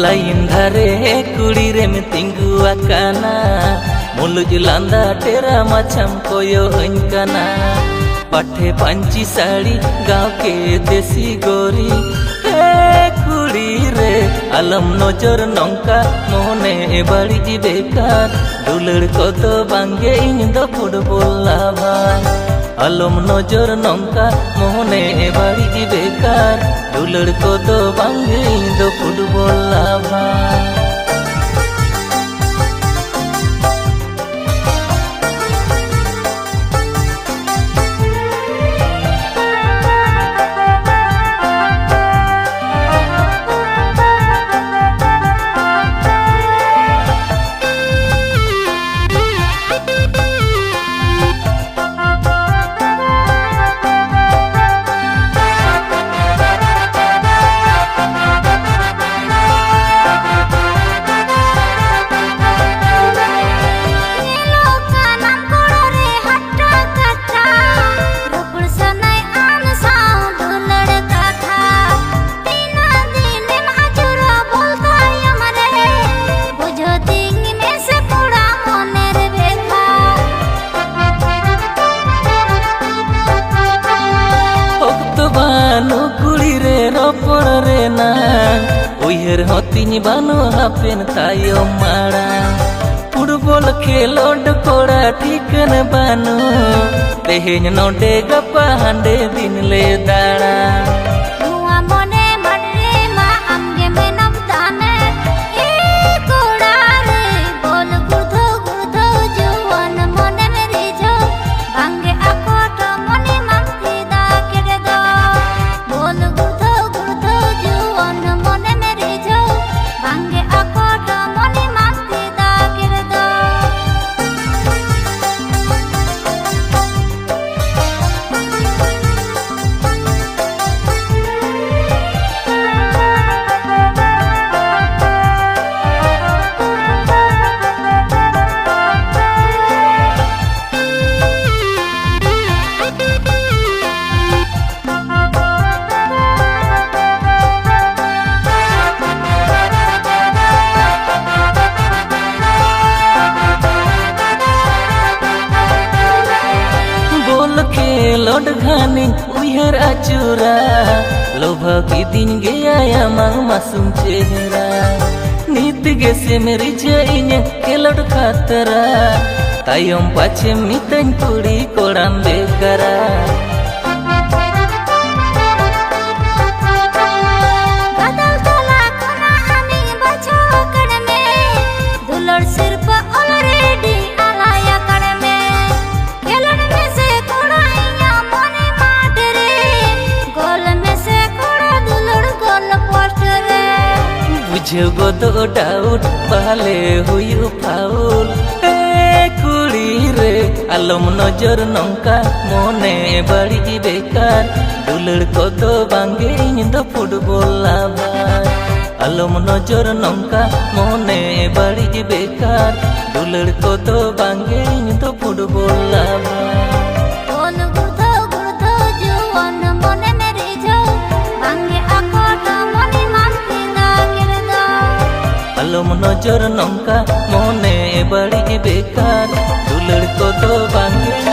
line धारे कुड़ी रे में तिंगु आकाना मुलुज लांदा तेरा मछम कोयो अंकना पठे पंची साड़ी गाँव के देसी गोरी कुड़ी रे आलम नजर नौका मोहने बड़ी बेकार दुलड़ को तो बांगे इन दो फुटबॉल लाभा आलम नजर नौका मोहने बड़ी बेकार दुलड़ को तो बांगे इन दो फुटबॉल लाभा बानो कुड़ी रे रोपड़ रे ना उयर होतिनी बानो हापेन तायो माड़ा फुटबॉल खेलोड कोड़ा ठीकन बानो तेहेन नोडे गप्पा हांडे दिन ले दाड़ा लोड घानी उहर अचूरा लोभा की दिन गया मांग मासूम चेहरा नीत गे से मेरी जाइन केलोड खातरा तायम पाछे मितन कुड़ी कोड़ाम बेकरा बुझो दो डाउट पहले हुई फाउल कुड़ी रे आलम नजर नौका मोने बड़ी बेकार दुलड़ को तो बांगे इन दो फुटबॉल लाभा आलम नजर नौका मोने बड़ी बेकार दुलड़ को तो बांगे इन दो फुटबॉल लाभा आलम नजर नौका मोने बड़ी बेकार दुलड़ को तो बांगे